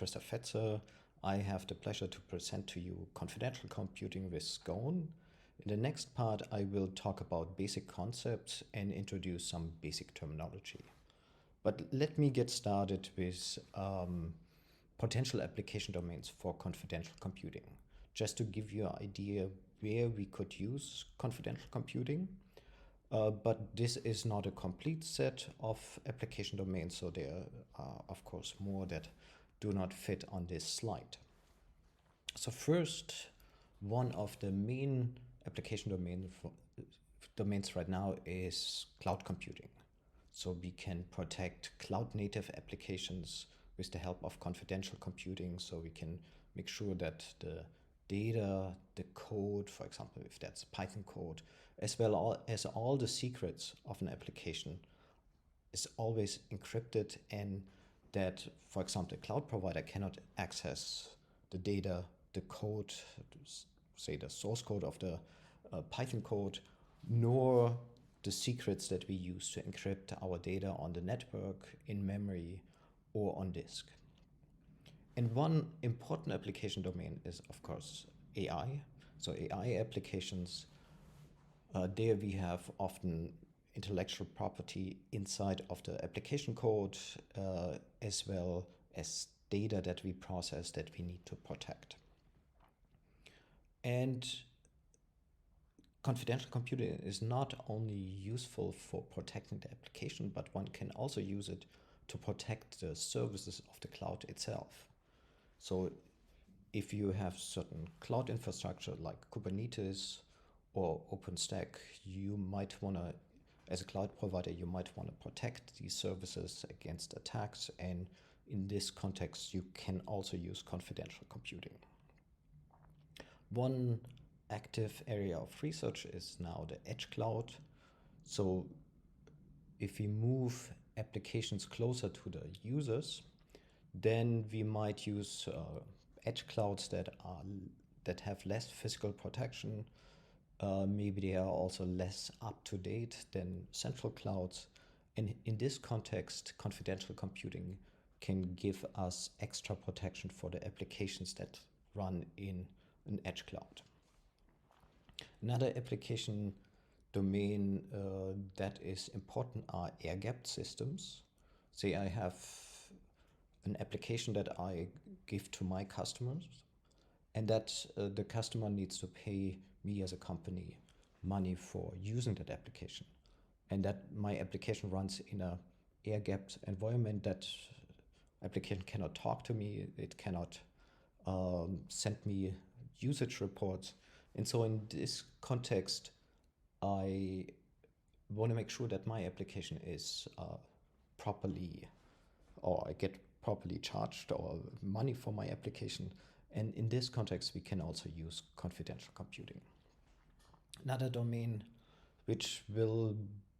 Christoph Fetzer. I have the pleasure to present to you confidential computing with SCONE. In the next part, I will talk about basic concepts and introduce some basic terminology. But let me get started with potential application domains for confidential computing, just to give you an idea where we could use confidential computing. But this is not a complete set of application domains, so there are, of course, more that do not fit on this slide. So first, one of the main application domains right now is cloud computing. So we can protect cloud-native applications with the help of confidential computing, so we can make sure that the data, the code, for example, if that's Python code, as well as all the secrets of an application is always encrypted, and that, for example, the cloud provider cannot access the data, the code, say the source code of the Python code, nor the secrets that we use to encrypt our data on the network, in memory, or on disk. And one important application domain is, of course, AI. So AI applications, there we have often intellectual property inside of the application code, as well as data that we process that we need to protect. And confidential computing is not only useful for protecting the application, but one can also use it to protect the services of the cloud itself. So if you have certain cloud infrastructure like Kubernetes or OpenStack, you might want to, as a cloud provider, you might want to protect these services against attacks. And in this context, you can also use confidential computing. One active area of research is now the edge cloud. So if we move applications closer to the users, then we might use edge clouds that have less physical protection. Maybe they are also less up to date than central clouds. And in this context, confidential computing can give us extra protection for the applications that run in an edge cloud. Another application domain that is important are air-gapped systems. Say I have an application that I give to my customers, and that the customer needs to pay me as a company money for using that application. And that my application runs in a air-gapped environment. That application cannot talk to me, it cannot send me usage reports. And so in this context, I want to make sure that my application is properly, or I get properly charged or money for my application. And in this context, we can also use confidential computing. Another domain which will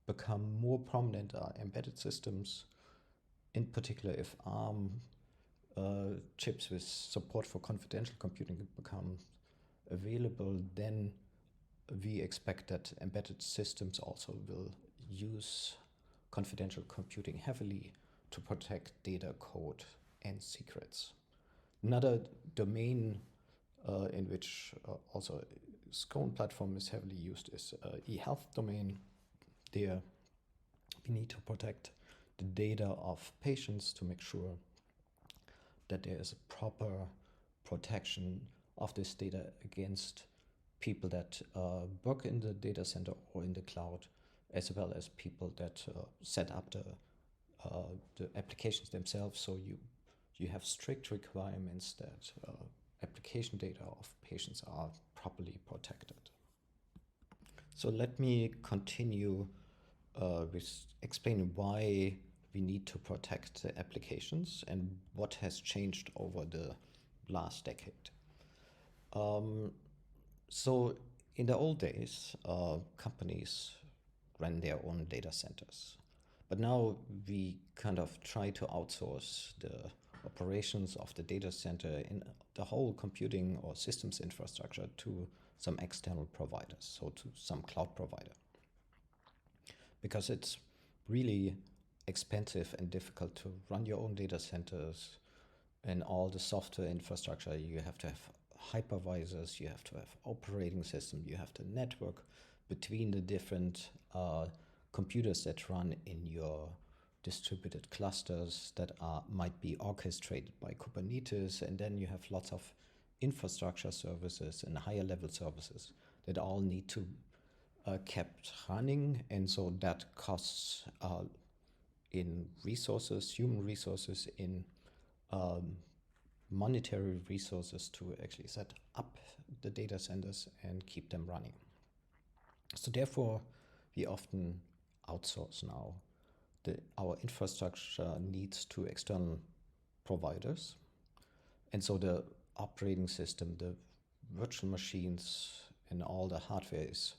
become more prominent are embedded systems. In particular, if ARM chips with support for confidential computing become available, then we expect that embedded systems also will use confidential computing heavily to protect data, code, and secrets. Another domain in which also SCONE platform is heavily used is e-health domain. There we need to protect the data of patients to make sure that there is a proper protection of this data against people that work in the data center or in the cloud, as well as people that set up the applications themselves. So you have strict requirements that application data of patients are properly protected. So let me continue with explaining why we need to protect the applications and what has changed over the last decade. So in the old days, companies ran their own data centers. But now we kind of try to outsource the operations of the data center in the whole computing or systems infrastructure to some external providers, so to some cloud provider. Because it's really expensive and difficult to run your own data centers, in all the software infrastructure, you have to have hypervisors, you have to have operating system, you have to network between the different computers that run in your distributed clusters that might be orchestrated by Kubernetes, and then you have lots of infrastructure services and higher level services that all need to kept running, and so that costs in resources, human resources, in monetary resources to actually set up the data centers and keep them running. So therefore, we often outsource now. Our infrastructure needs to external providers. And so the operating system, the virtual machines, and all the hardware is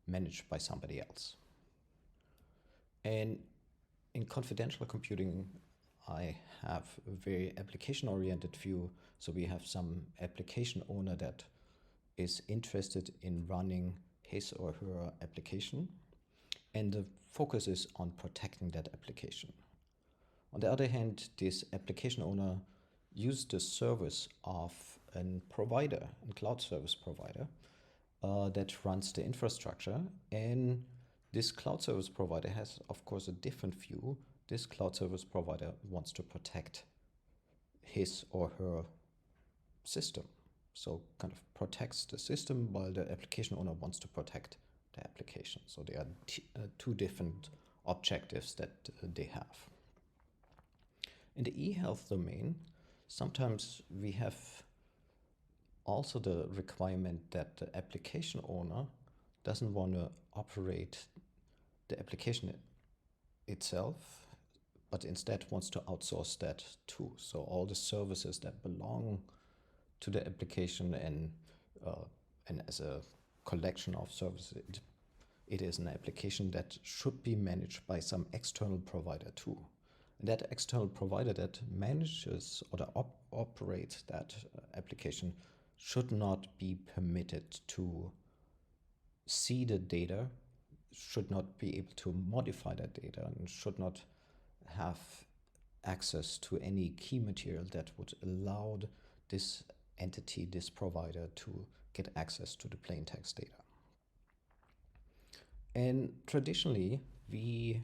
managed by somebody else. And in confidential computing, I have a very application-oriented view. So we have some application owner that is interested in running his or her application, and the focus is on protecting that application. On the other hand, this application owner uses the service of a provider, a cloud service provider, that runs the infrastructure, and this cloud service provider has, of course, a different view. This cloud service provider wants to protect his or her system. So kind of protects the system while the application owner wants to protect the application. So there are two different objectives that they have. In the e-health domain, sometimes we have also the requirement that the application owner doesn't want to operate the application itself, but instead wants to outsource that too. So all the services that belong to the application and as a collection of services, it is an application that should be managed by some external provider too. And that external provider that manages or that operates that application should not be permitted to see the data, should not be able to modify that data, and should not have access to any key material that would allow this entity, this provider, to get access to the plain text data. And traditionally, we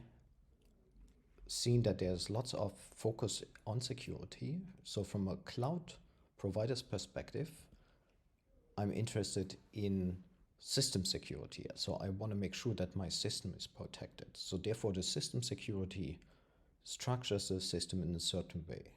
seen that there's lots of focus on security. So from a cloud provider's perspective, I'm interested in system security. So I want to make sure that my system is protected. So therefore, the system security structures the system in a certain way.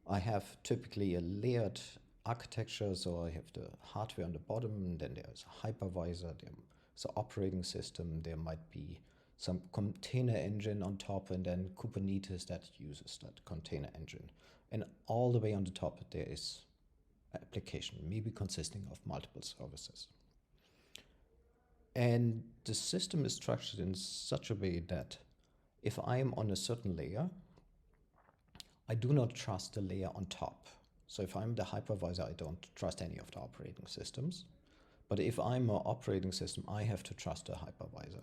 I have typically a layered architecture, so I have the hardware on the bottom, and then there's a hypervisor, there's an operating system, there might be some container engine on top, and then Kubernetes that uses that container engine. And all the way on the top, there is an application, maybe consisting of multiple services. And the system is structured in such a way that if I am on a certain layer, I do not trust the layer on top. So if I'm the hypervisor, I don't trust any of the operating systems. But if I'm an operating system, I have to trust the hypervisor.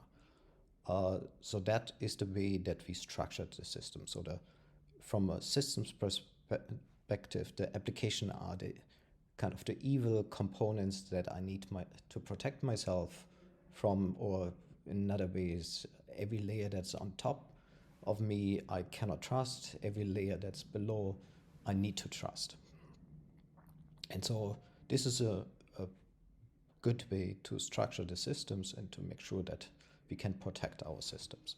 So that is the way that we structured the system. So from a systems perspective, the application are the kind of the evil components that I need to protect myself from, or in other ways, every layer that's on top of me, I cannot trust. Every layer that's below, I need to trust. And so this is a good way to structure the systems and to make sure that we can protect our systems.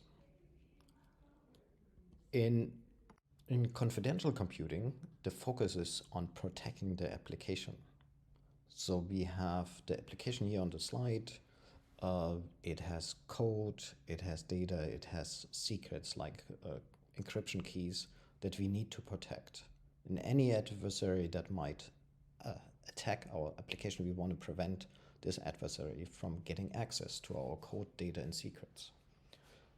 In confidential computing, the focus is on protecting the application. So we have the application here on the slide. It has code, it has data, it has secrets like encryption keys that we need to protect. And any adversary that might attack our application, we want to prevent this adversary from getting access to our code, data, and secrets.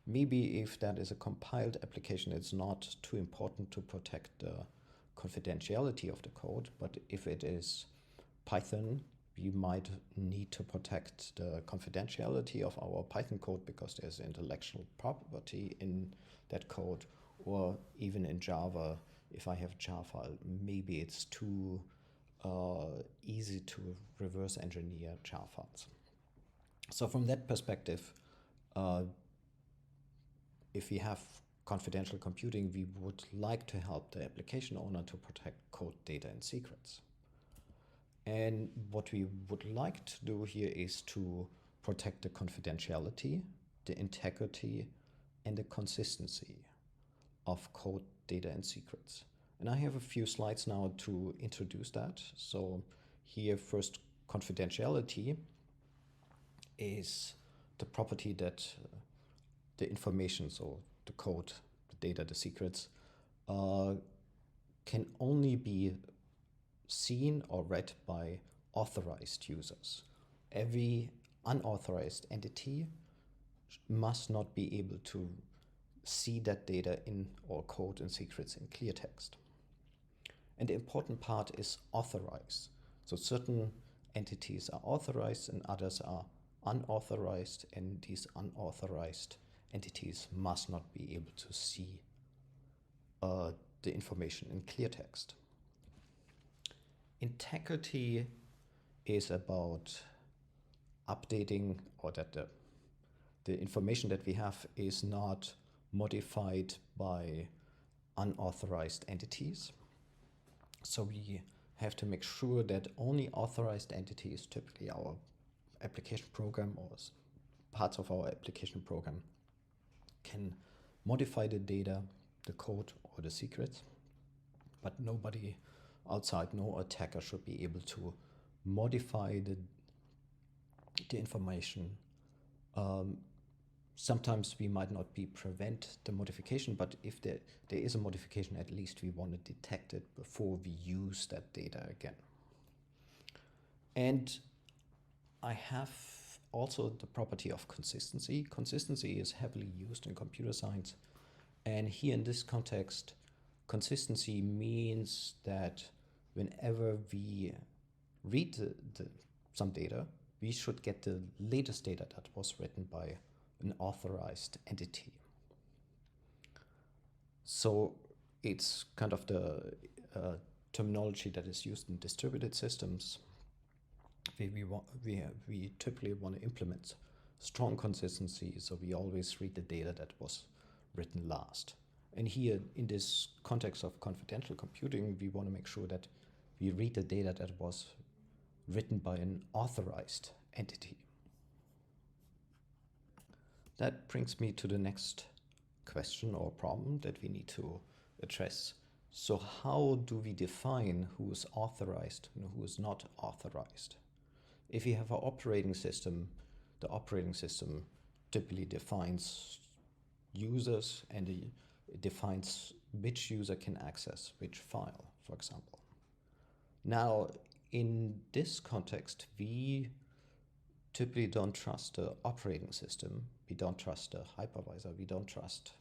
Maybe if that is a compiled application, it's not too important to protect the confidentiality of the code, but if it is Python, we might need to protect the confidentiality of our Python code because there's intellectual property in that code, or even in Java, if I have a jar file, maybe it's too easy to reverse engineer jar files. So from that perspective, if we have confidential computing, we would like to help the application owner to protect code, data, and secrets. And what we would like to do here is to protect the confidentiality, the integrity, and the consistency of code, data, and secrets. And I have a few slides now to introduce that. So here first, confidentiality is the property that the information, so the code, the data, the secrets, can only be seen or read by authorized users. Every unauthorized entity must not be able to see that data in or code and secrets in clear text. And the important part is authorized. So certain entities are authorized and others are unauthorized, and these unauthorized entities must not be able to see the information in clear text. Integrity is about updating, or that the information that we have is not modified by unauthorized entities. So we have to make sure that only authorized entities, typically our application program or parts of our application program, can modify the data, the code, or the secrets, but nobody outside, no attacker should be able to modify the information. Sometimes we might not prevent the modification, but if there is a modification, at least we want to detect it before we use that data again. And I have also the property of consistency. Consistency is heavily used in computer science. And here in this context, consistency means that whenever we read some data, we should get the latest data that was written by an authorized entity. So it's kind of the terminology that is used in distributed systems. We typically want to implement strong consistency, so we always read the data that was written last. And here, in this context of confidential computing, we want to make sure that we read the data that was written by an authorized entity. That brings me to the next question or problem that we need to address. So how do we define who is authorized and who is not authorized? If you have an operating system, the operating system typically defines users, and it defines which user can access which file, for example. Now, in this context, we typically don't trust the operating system. We don't trust the hypervisor. We don't trust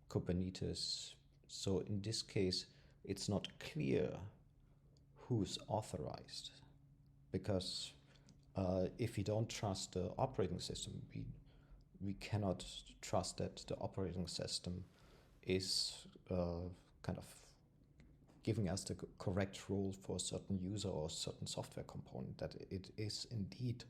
Kubernetes. So in this case, it's not clear who's authorized, because if we don't trust the operating system, we cannot trust that the operating system is kind of giving us the correct rule for a certain user or a certain software component, that it is indeed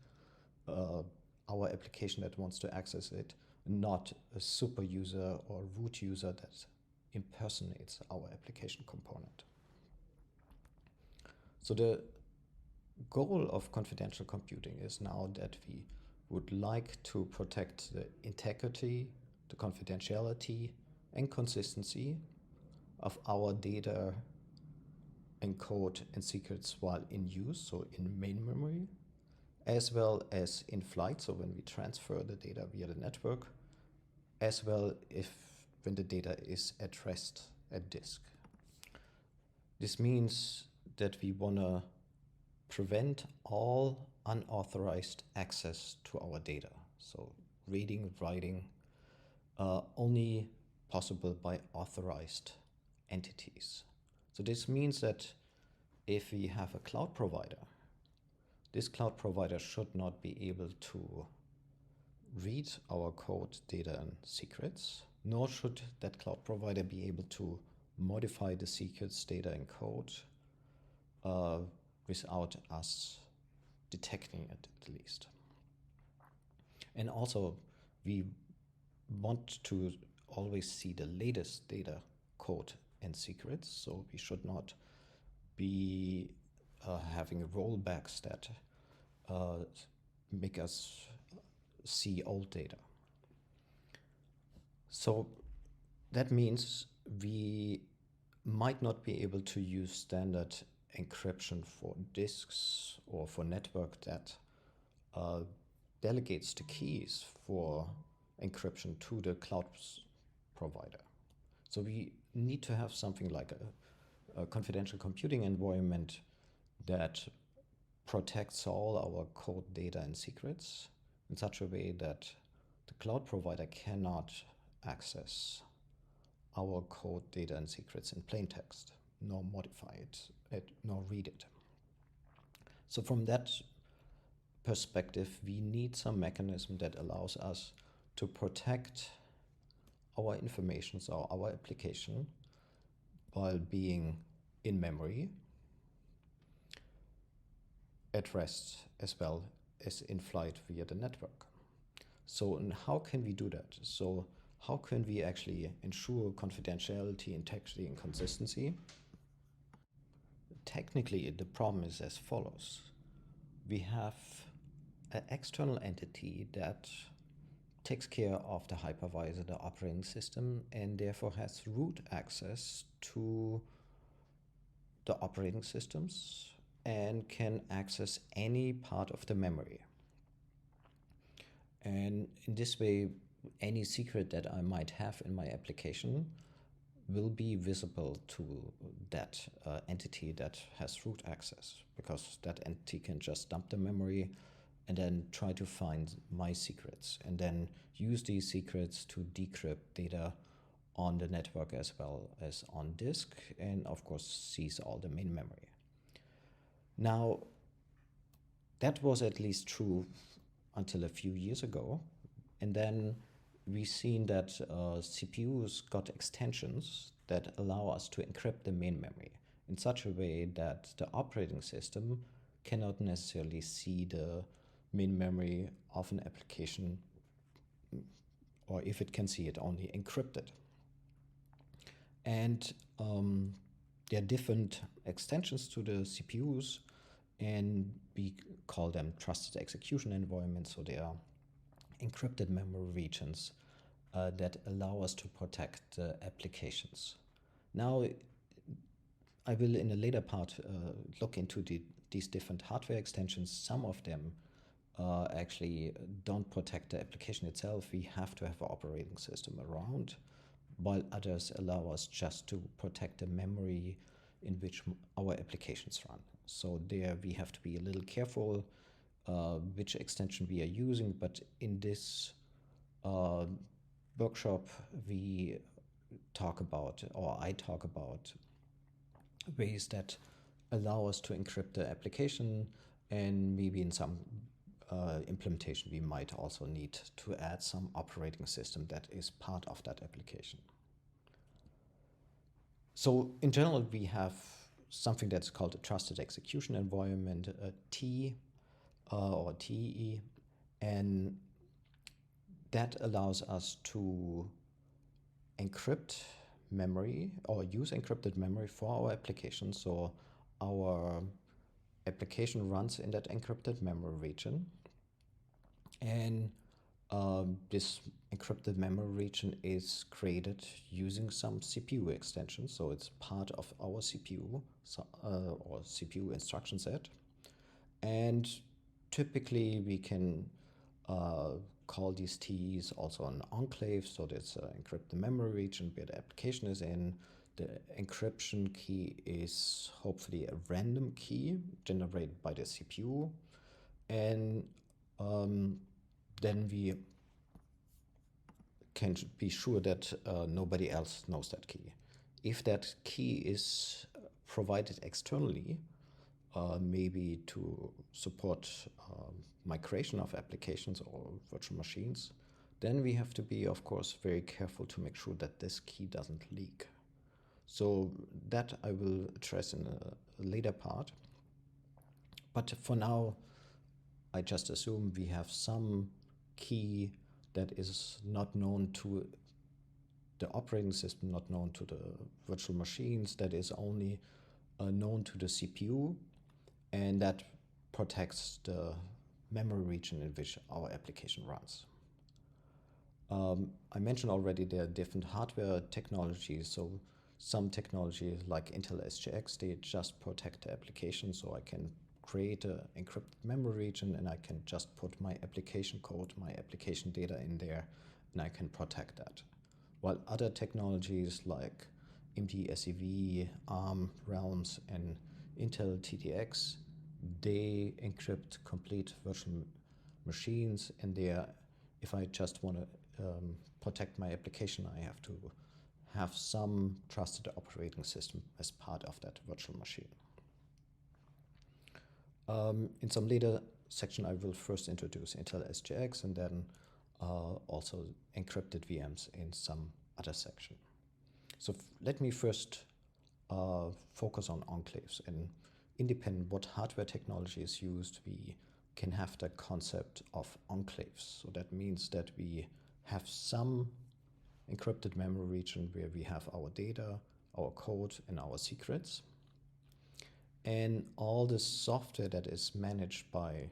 our application that wants to access it, not a super user or root user that impersonates our application component. So the goal of confidential computing is now that we would like to protect the integrity, the confidentiality, and consistency of our data and code and secrets while in use, so in main memory, as well as in flight, so when we transfer the data via the network, as well when the data is at rest at disk. This means that we want to prevent all unauthorized access to our data. So reading, writing, only possible by authorized entities. So this means that if we have a cloud provider, this cloud provider should not be able to read our code, data, and secrets, nor should that cloud provider be able to modify the secrets data in code without us detecting it, at least. And also, we want to always see the latest data, code, and secrets, so we should not be having rollbacks that make us see old data. So that means we might not be able to use standard encryption for disks or for network that delegates the keys for encryption to the cloud provider. So we need to have something like a confidential computing environment that protects all our code, data, and secrets in such a way that the cloud provider cannot access our code, data, and secrets in plain text, nor modify it, nor read it. So from that perspective, we need some mechanism that allows us to protect our information, so our application, while being in memory, at rest, as well as in flight via the network. So, and how can we do that? So how can we actually ensure confidentiality, integrity, and consistency? Technically, the problem is as follows. We have an external entity that takes care of the hypervisor, the operating system, and therefore has root access to the operating systems and can access any part of the memory. And in this way, any secret that I might have in my application will be visible to that entity that has root access, because that entity can just dump the memory and then try to find my secrets and then use these secrets to decrypt data on the network as well as on disk, and of course seize all the main memory. Now, that was at least true until a few years ago, and then we've seen that CPUs got extensions that allow us to encrypt the main memory in such a way that the operating system cannot necessarily see the main memory of an application, or if it can see it, only encrypted. And there are different extensions to the CPUs, and we call them trusted execution environments. So they are encrypted memory regions that allow us to protect the applications. Now, I will in a later part look into these different hardware extensions. Some of them actually don't protect the application itself. We have to have an operating system around, while others allow us just to protect the memory in which our applications run. So there we have to be a little careful which extension we are using, but in this workshop we talk about, or I talk about, ways that allow us to encrypt the application, and maybe in some implementation we might also need to add some operating system that is part of that application. So in general, we have something that's called a trusted execution environment, a T or TE, and that allows us to encrypt memory or use encrypted memory for our application. So our application runs in that encrypted memory region, and this encrypted memory region is created using some CPU extensions. So it's part of our CPU or CPU instruction set. And typically we can call these TEs also an enclave. So that's encrypt the memory region where the application is in. The encryption key is hopefully a random key generated by the CPU. And then we can be sure that nobody else knows that key. If that key is provided externally, maybe to support migration of applications or virtual machines, then we have to be, of course, very careful to make sure that this key doesn't leak. So that I will address in a later part. But for now, I just assume we have some key that is not known to the operating system, not known to the virtual machines, that is only known to the CPU, and that protects the memory region in which our application runs. I mentioned already there are different hardware technologies. So some technologies like Intel SGX, they just protect the application. So I can create an encrypted memory region and I can just put my application code, my application data in there, and I can protect that. While other technologies like 𝘁cie𝗶𝗰, ARM, realms, and Intel TTX, they encrypt complete virtual machines, and if I just want to protect my application, I have to have some trusted operating system as part of that virtual machine. In some later section, I will first introduce Intel SGX and then also encrypted VMs in some other section. So let me first focus on enclaves. And independent what hardware technology is used, we can have the concept of enclaves. So that means that we have some encrypted memory region where we have our data, our code, and our secrets. And all the software that is managed by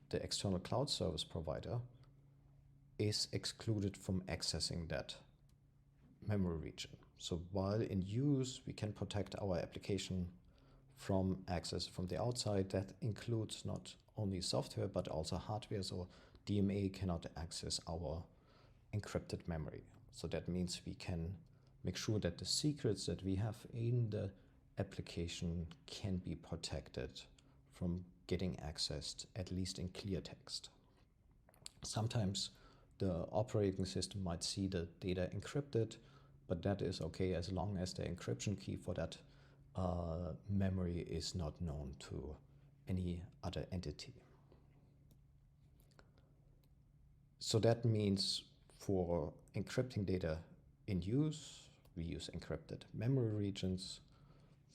the external cloud service provider is excluded from accessing that memory region. So while in use, we can protect our application from access from the outside. That includes not only software, but also hardware. So DMA cannot access our encrypted memory. So that means we can make sure that the secrets that we have in the application can be protected from getting accessed, at least in clear text. Sometimes the operating system might see the data encrypted, but that is okay as long as the encryption key for that memory is not known to any other entity. So that means for encrypting data in use, we use encrypted memory regions.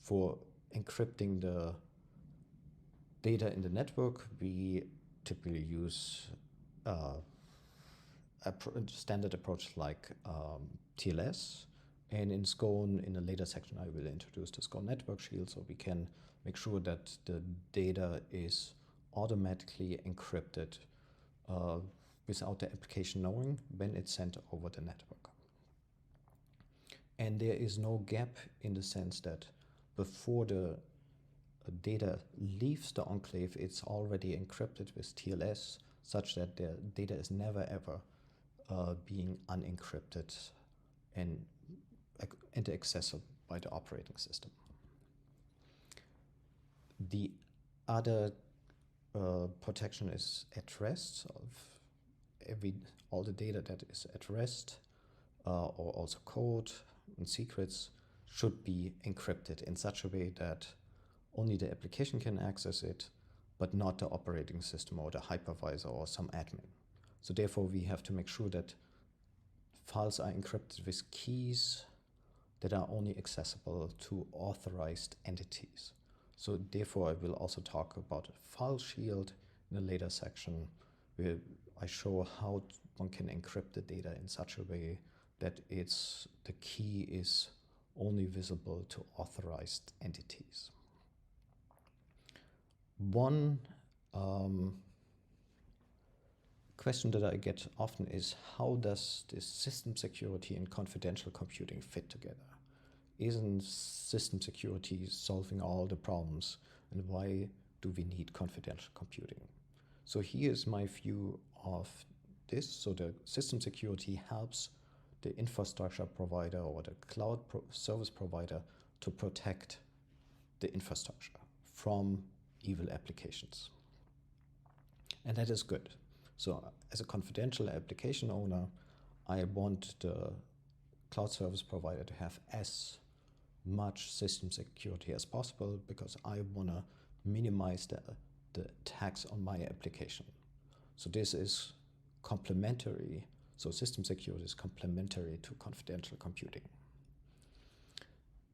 For encrypting the data in the network, we typically use a standard approach like TLS. And in SCONE, in a later section, I will introduce the SCONE network shield, so we can make sure that the data is automatically encrypted without the application knowing when it's sent over the network. And there is no gap in the sense that before the data leaves the enclave, it's already encrypted with TLS, such that the data is never ever being unencrypted and accessible by the operating system. The other protection is at rest. All the data that is at rest, or also code and secrets, should be encrypted in such a way that only the application can access it, but not the operating system or the hypervisor or some admin. So therefore, we have to make sure that files are encrypted with keys that are only accessible to authorized entities. So therefore, I will also talk about a file shield in a later section where I show how one can encrypt the data in such a way that the key is only visible to authorized entities. One question that I get often is, how does this system security and confidential computing fit together? Isn't system security solving all the problems, and why do we need confidential computing? So here's my view of this. So the system security helps the infrastructure provider or the cloud service provider to protect the infrastructure from evil applications. And that is good. So as a confidential application owner, I want the cloud service provider to have as much system security as possible, because I want to minimize the attacks on my application. So this is complementary. So system security is complementary to confidential computing.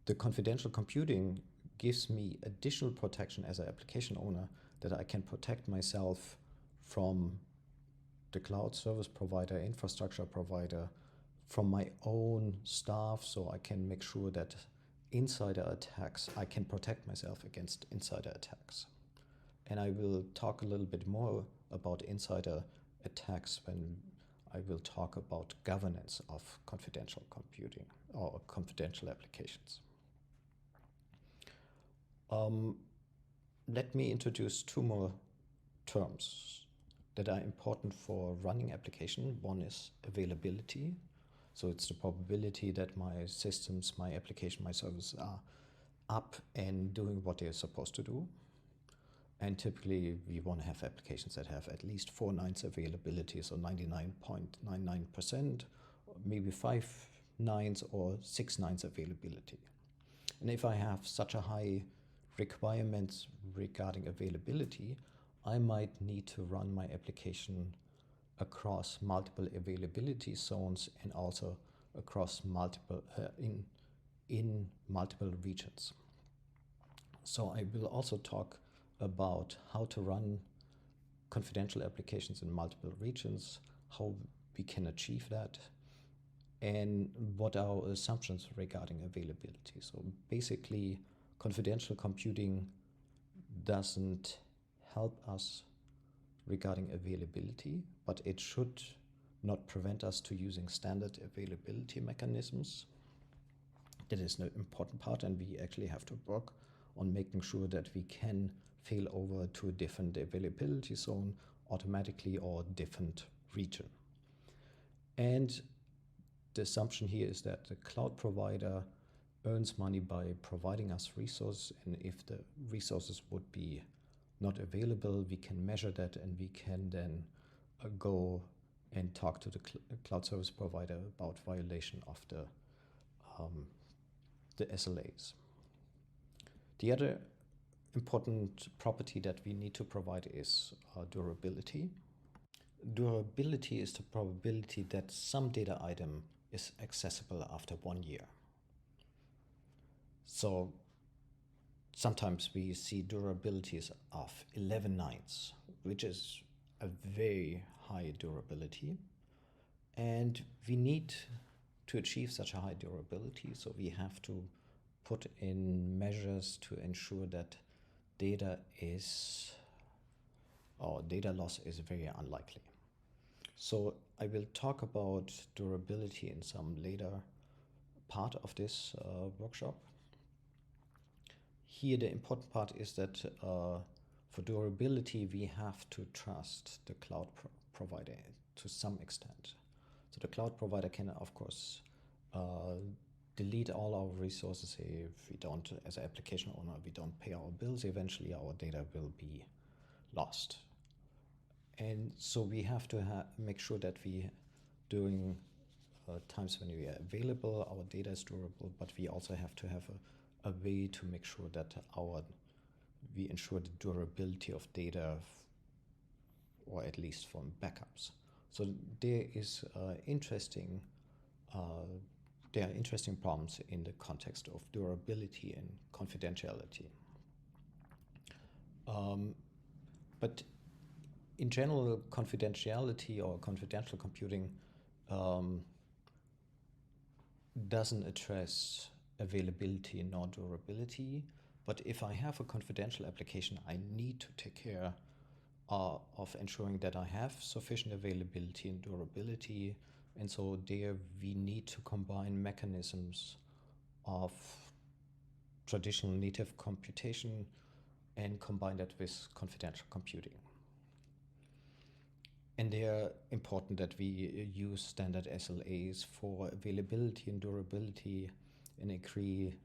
the confidential computing gives me additional protection as an application owner, that I can protect myself from the cloud service provider, infrastructure provider, from my own staff, so I can make sure that insider attacks, I can protect myself against insider attacks. And I will talk a little bit more about insider attacks when I will talk about governance of confidential computing or confidential applications. Let me introduce two more terms that are important for running application. One is availability. So it's the probability that my systems, my application, my services are up and doing what they're supposed to do. And typically we want to have applications that have at least 4 nines availability, so 99.99%, maybe 5 nines or 6 nines availability. And if I have such a high requirements regarding availability, I might need to run my application across multiple availability zones and also across multiple in multiple regions. So I will also talk about how to run confidential applications in multiple regions, how we can achieve that, and what are our assumptions regarding availability. So basically, confidential computing doesn't help us regarding availability, but it should not prevent us to using standard availability mechanisms. That is an important part, and we actually have to work on making sure that we can fail over to a different availability zone automatically or different region. And the assumption here is that the cloud provider earns money by providing us resources, and if the resources would be not available, we can measure that, and we can then go and talk to the cloud service provider about violation of the SLAs. The other important property that we need to provide is durability. Durability is the probability that some data item is accessible after 1 year. So sometimes we see durabilities of 11 nines, which is a very high durability. And we need to achieve such a high durability, so we have to put in measures to ensure that data loss is very unlikely. So I will talk about durability in some later part of this workshop. Here the important part is that for durability we have to trust the cloud provider to some extent. So the cloud provider can of course delete all our resources if we don't, as an application owner, we don't pay our bills. Eventually our data will be lost. And so we have to make sure that we, during times when we are available, our data is durable, but we also have to have a way to make sure that we ensure the durability of data, or at least from backups. So there are interesting problems in the context of durability and confidentiality. But in general, confidentiality or confidential computing doesn't address availability nor durability. But if I have a confidential application, I need to take care of ensuring that I have sufficient availability and durability. And so there we need to combine mechanisms of traditional native computation and combine that with confidential computing. And they are important that we use standard SLAs for availability and durability and agree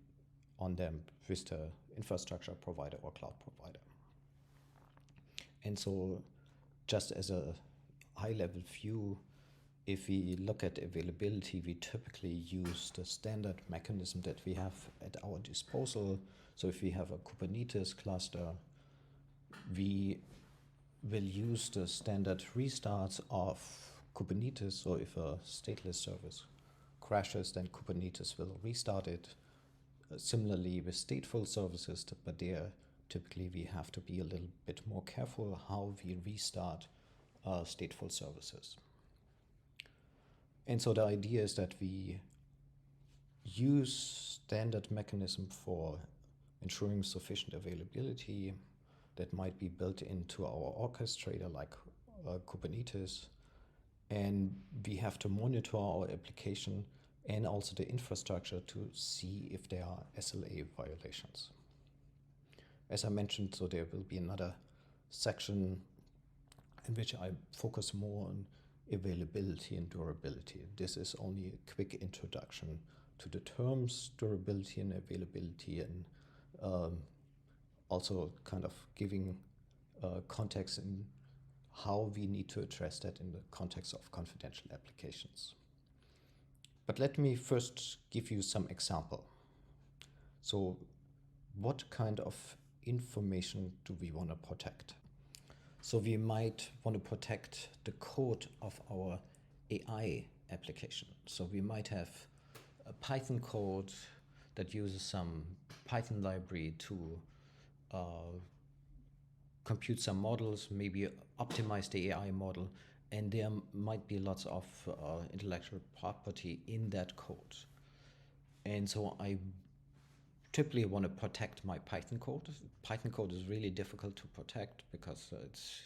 on them with the infrastructure provider or cloud provider. And so just as a high-level view, if we look at availability, we typically use the standard mechanism that we have at our disposal. So if we have a Kubernetes cluster, we will use the standard restarts of Kubernetes. So if a stateless service crashes, then Kubernetes will restart it similarly with stateful services, but there typically we have to be a little bit more careful how we restart stateful services. And so the idea is that we use standard mechanism for ensuring sufficient availability that might be built into our orchestrator like Kubernetes, and we have to monitor our application and also the infrastructure to see if there are SLA violations. As I mentioned, so there will be another section in which I focus more on availability and durability. This is only a quick introduction to the terms durability and availability, and also kind of giving context in how we need to address that in the context of confidential applications. But let me first give you some example. So what kind of information do we want to protect? So we might want to protect the code of our AI application. So we might have a Python code that uses some Python library to compute some models, maybe optimize the AI model, and there might be lots of intellectual property in that code. And so I typically want to protect my Python code. Python code is really difficult to protect because it's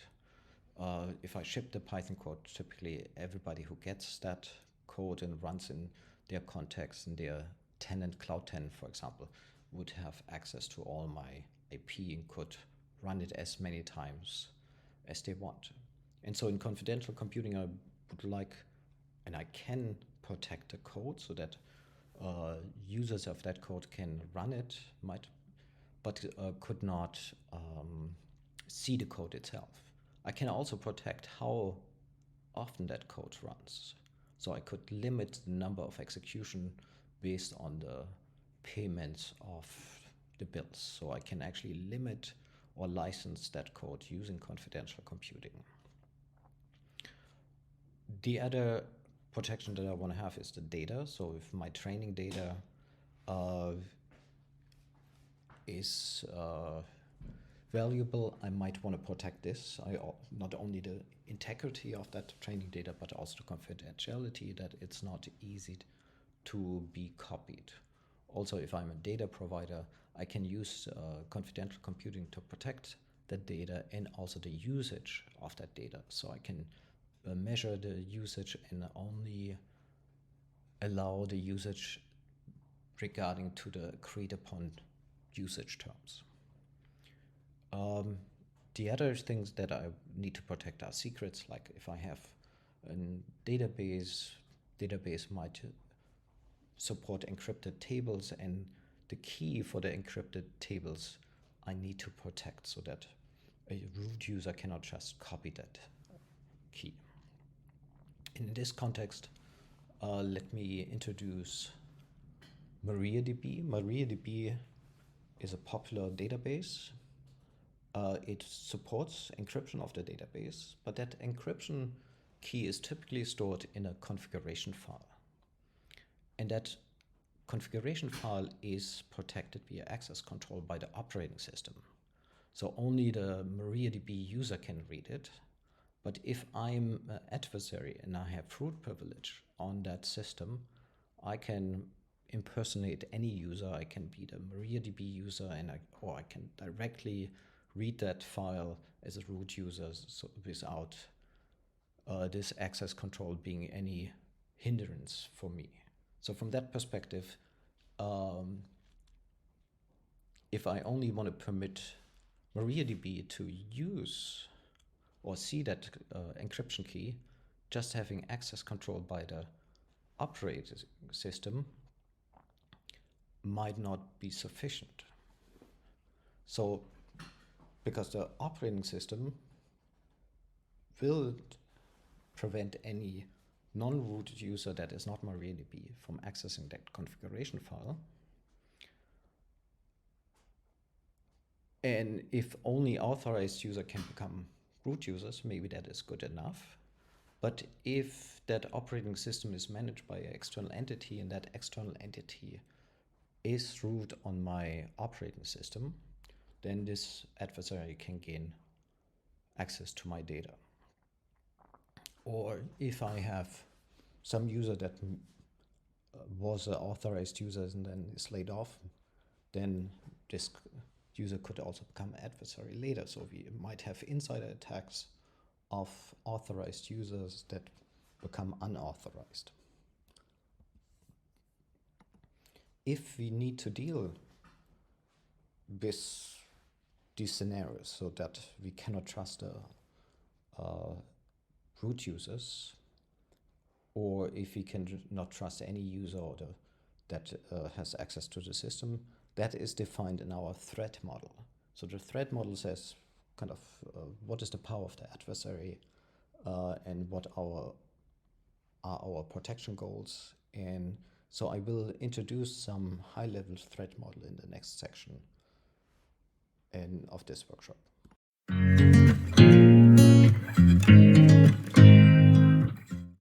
if I ship the Python code, typically everybody who gets that code and runs in their context, in their tenant, cloud tenant, for example, would have access to all my IP and could run it as many times as they want. And so in confidential computing, I would like, and I can protect the code so that users of that code can run it, but could not see the code itself. I can also protect how often that code runs. So I could limit the number of execution based on the payments of the bills. So I can actually limit or license that code using confidential computing. The other protection that I want to have is the data. So if my training data is valuable, I might want to protect this. Not only the integrity of that training data, but also the confidentiality, that it's not easy to be copied. Also, if I'm a data provider, I can use confidential computing to protect that data and also the usage of that data. So I can measure the usage and only allow the usage regarding to the agreed upon usage terms. The other things that I need to protect are secrets. Like if I have a database might support encrypted tables, and the key for the encrypted tables I need to protect so that a root user cannot just copy that key. In this context, let me introduce MariaDB. MariaDB is a popular database. It supports encryption of the database, but that encryption key is typically stored in a configuration file. And that configuration file is protected via access control by the operating system. So only the MariaDB user can read it. But if I'm an adversary and I have root privilege on that system, I can impersonate any user. I can be the MariaDB user, or I can directly read that file as a root user, so without this access control being any hindrance for me. So from that perspective, if I only want to permit MariaDB to use or see that encryption key, just having access control by the operating system might not be sufficient. So, because the operating system will prevent any non-root user that is not MariaDB from accessing that configuration file. And if only authorized user can become root users, maybe that is good enough. But if that operating system is managed by an external entity and that external entity is root on my operating system, then this adversary can gain access to my data. Or if I have some user that was an authorized user and then is laid off, then this user could also become an adversary later. So we might have insider attacks of authorized users that become unauthorized. If we need to deal with these scenarios so that we cannot trust the root users, or if we can not trust any user or that has access to the system, that is defined in our threat model. So the threat model says kind of what is the power of the adversary and what are our protection goals. And so I will introduce some high-level threat model in the next section of this workshop.